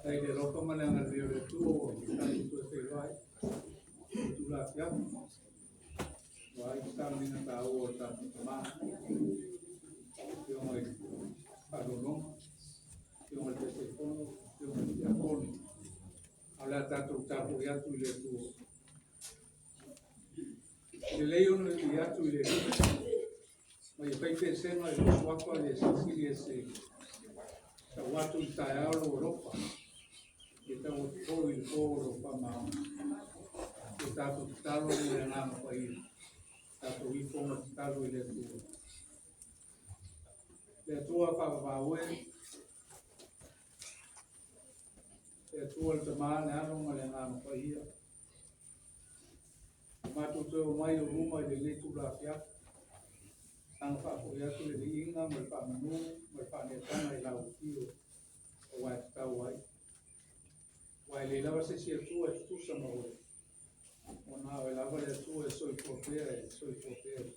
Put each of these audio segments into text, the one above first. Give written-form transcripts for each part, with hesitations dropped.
Tay de roca malangan rio de tu, tan tu se vai, tu la fiam, vai tan mina tau tan ma, yo mai padono, yo mai telefono, yo mai telefone, ala tatu tapu ya tu le tu, le leio no ya tu le, mai pai pensando no swapa de Sicilia se, tawatu tayaro Europa. Kita mau il foro pama kita tahu yang nama pai tahu info tahu ile tu le tua pa bawe le tua el tema na no le nama pai matu tu mai rumah de le tu la ya ang pa ko ya tu le inga mo pa manu mo pa ne tanga ila utio o wa tawai Wai lava se sia tu sama o ona lava le tu soi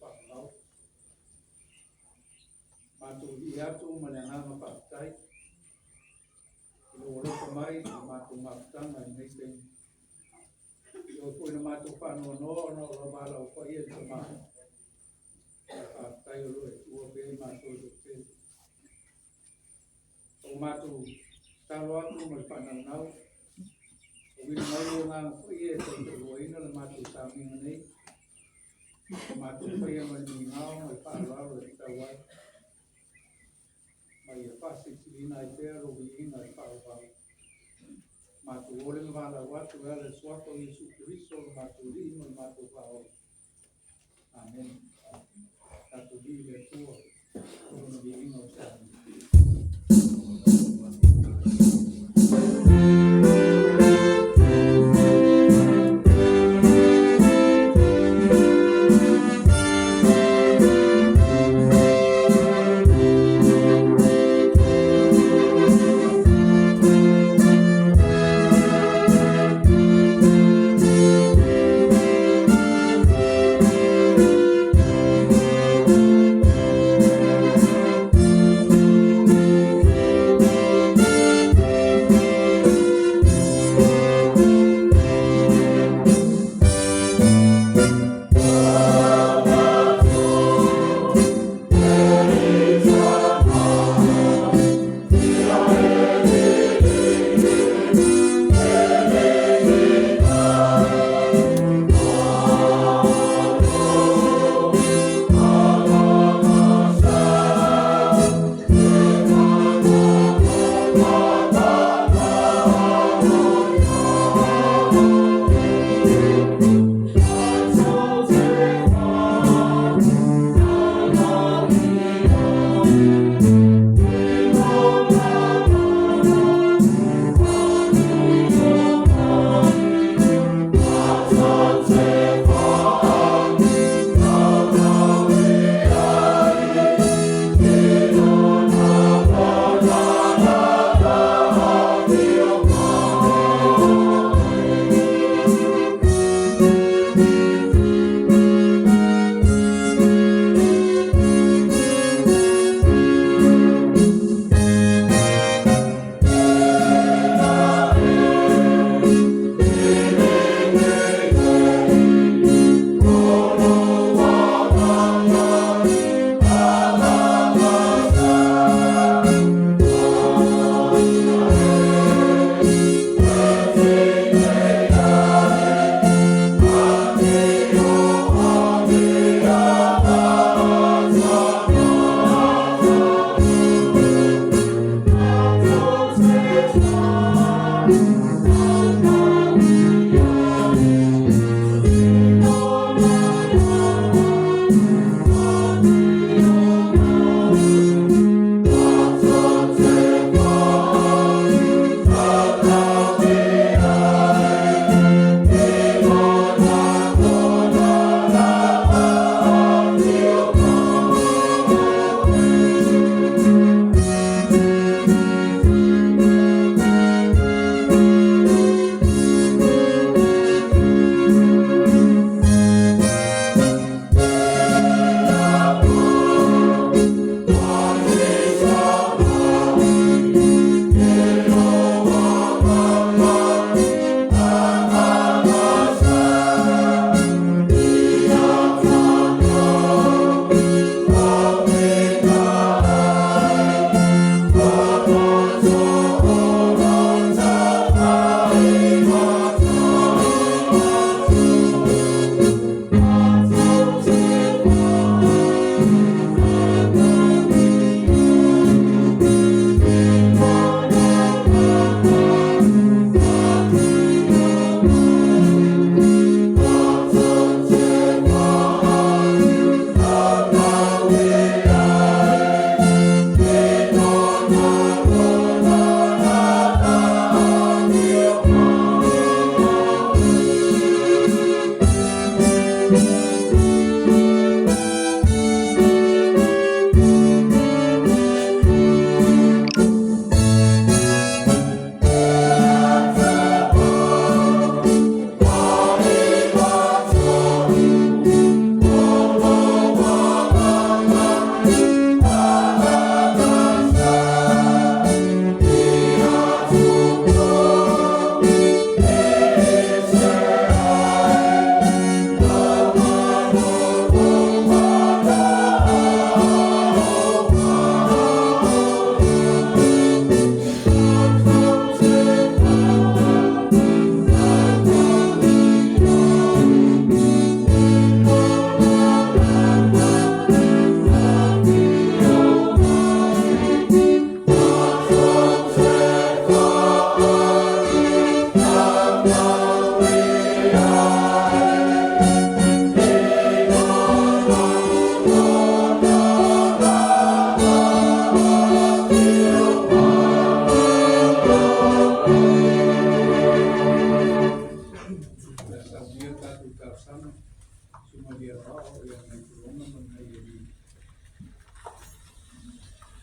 pa lao matu ia tu manana ma pa tai lo ro mai matu matanga nei te yo ko na matu pa no ro ba la ko ia tu ma pa tai lo tu o be matu te o matu talo atu mo pa na nau Win mau ngang iya tu terbuai na matu sami ni matu paya meningau mai parwa ro tawai mai pasi silina ipero winga parwa matu ole vala watu ala swako Yesu Kristo matu lino matu pao amen tatu bile tu ono winga sami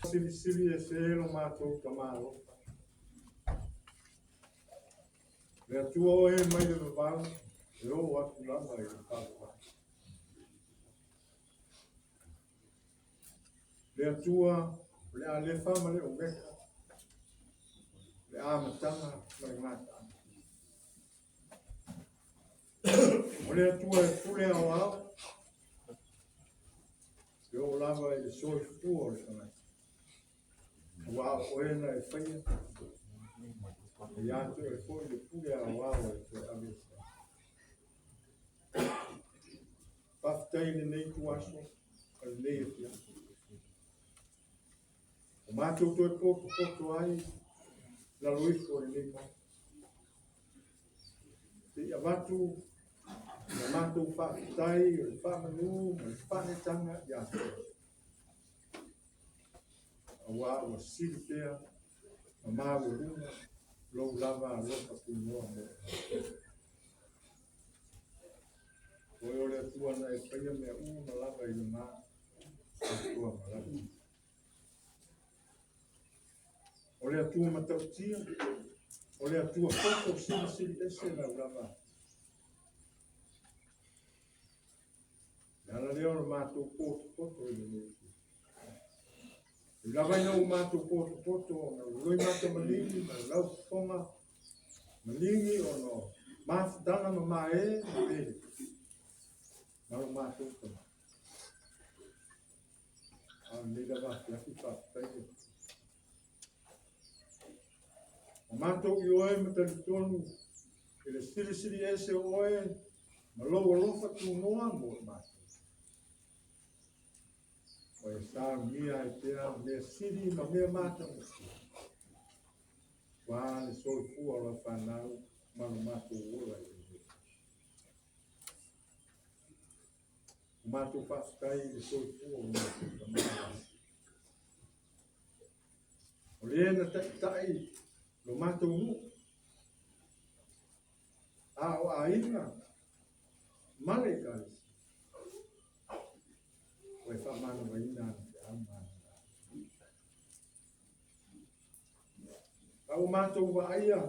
Sili e se lo mātou ka mālo. Lea tua o e mai le vavau, e o atu lava e le whātua. Lea tua, le a le whama le o meka, le a matanga mai ngata. O lea tua e pule au au, e o lava e le soi fua o le kanai. Ua o e na e whaia, e atu e koi le pule au au e te avesa. Whaftai le nei tuaso, ka le nei e pia. O mātou toi poto ai, la loifo le nei mai. Te ia watu, na mātou whaftai, o le whamanu, o le whanetanga, ia te. Awa o siri pia, a māu runga, lou lava a loka kunoa mo. Oi o le tua na e whaia mea uma lava i le mā, a tua malaki. O le atua matautia, o le atua poto siri ese na lava. Nana leo na mātou poto i le mea. Lava ina o mātou poto, na loi mātou malini, na lau ponga, malini o no māwhitanga ma mae, na pere. Nau mātou kama. A nida waki aki whakitaike. O mātou i oe matari tonu, i le siri ese oe, ma loa lofa tu noa mo mātou. O e sa mia e tea mea siri ma mea mata musi. Wā le soi fua la whanau manu mātou ola i le. O mātou whaftai le soi fua o mātou kamara. O le ena tai lo mātou nu. A o a inga male kaisi. O e whamana wa ina te amana. A o mātou wa aia,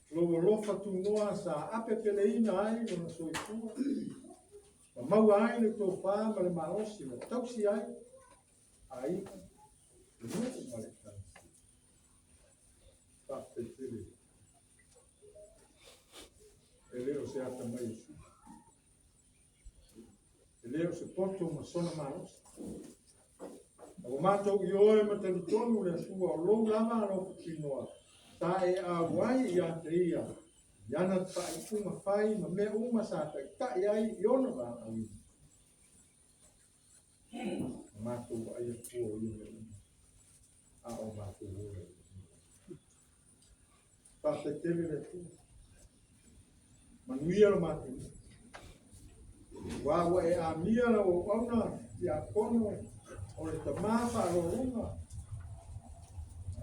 lo lofa tu noa sa ape pele ina ai o na soi fua. Ma maua ai le tō whā ma le marosi, ma tausi ai, a ina, le nuku ma le kansi. Whapte tiri. E leo se ata mai su. Leo se poto ma sona maros. O mātou i oe ma tani tonu le sua o lou lama no kutinoa. Ta e a wai i a te ia. Iana ta i kuma whai ma mea uma sa ta i ai i ona wa a wini. Mātou ai a kua i ona. A o mātou oe. Pate tele le tu. Manuia lo mātou. Wawa e a mia la o ona i a kono o le tamafa o runga.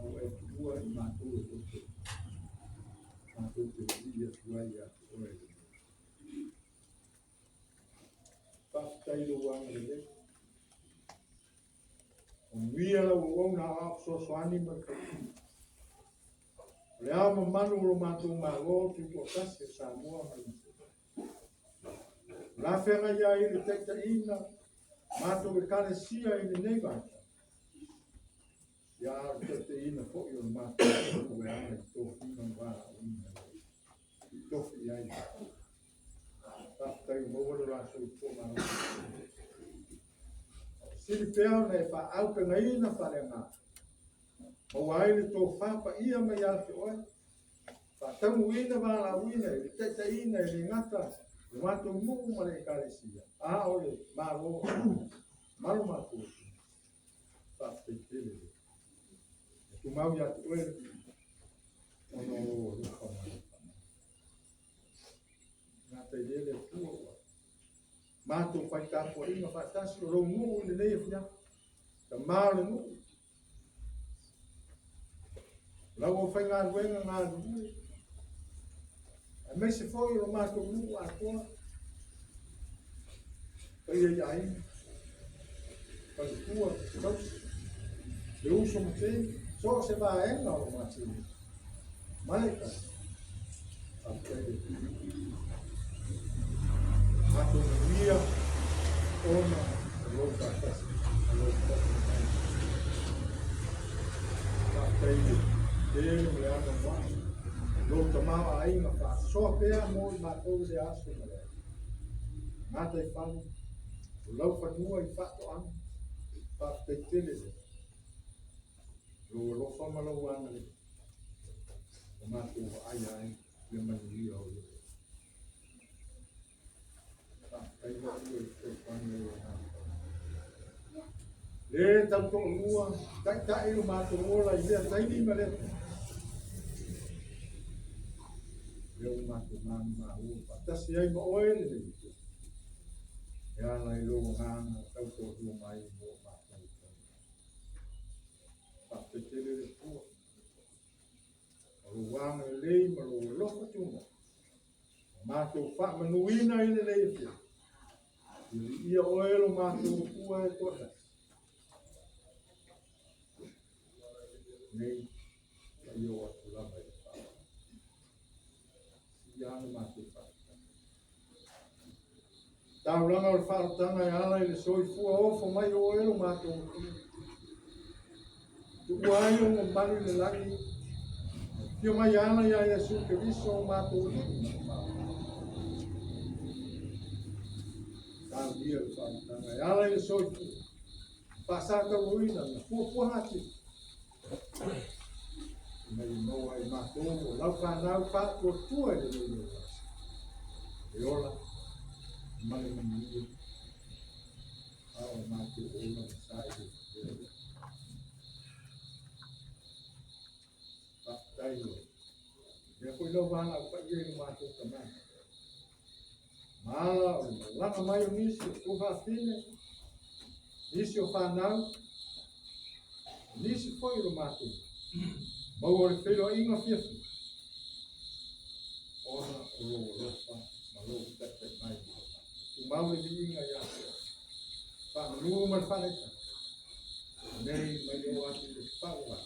O e tua i mātou e tote. Mātou te ia tua i a oe. Whaftai lo wanga le. O mia la o ona a sosoani ma kati. Le ama manu lo mātou ma lo tu o kasi sa mua mai. La whenga ia i le teita ina, mātou e kare sia i le neivata. Ia te ina fo i o mātou e ana i tofi na wā ina. I tofi ai. Tātai mawara raso i tō mara. Siri pēo nei wha aupenga ina whare ngā. Mawa ai le tō whapa ia mai ate oe. Wha tamu ina wāla uina i le teita ina i le ngata. Mātou muku ma le karesia. A ole, mālo, malo mātou. Tāpei tele. E tu mau ia te oe. Ono rupa mai. Ngā te lele tua oa. Mātou whai tāpua inga whaitasi o rau muku le leia whia. Ka māle muku. Lau o whai ngā ruenga ngā ruenga. A me se foi o mātou muku a toa. Pai e ai. Pai tua, tausi. Eu uso mate, só se vai a o mate. Malaika. Até. Mato dia, ona, louca, louca. Até ele me ama mais. Louca mal aí, mas faz. Só pé amor, matou de aço, mulher. Mata e fala. Louca nua e fato ano. Faz petele. Lo fama lo ano. Matou ai, le mania o le tanto lua tai o mato ola ia tai ni male le o mato mama o patasi ai mo oele le ya na lo ngana tau to do mai mo mato pa petele le po o wanga le mo lo tu mo mato fa manuina ile le ia oelo mato ua e toa nei io atu lava e fa ia anu mato fa tau langa o whaatanga e ala i le soi fua ofo mai o oelo mato tu uai o mani le langi tio mai ala ia Yesu ke viso o mato tau dia o whaatanga e ala i le soi fua pasaka uina na fua hati mai no ai mato o lau whanau whaako tua e le leo e ola mai mani ao mato ola sai de tai e foi lo vana pa ie no mato tamai mala o lana mai o nisi o fafine nisi o whanau nisi foi o mato mau o le whelo inga fiafi ona o lo lofa ma lo tete mai tu mau e di inga ia whanau man whaneka nei mai leo ati le whaua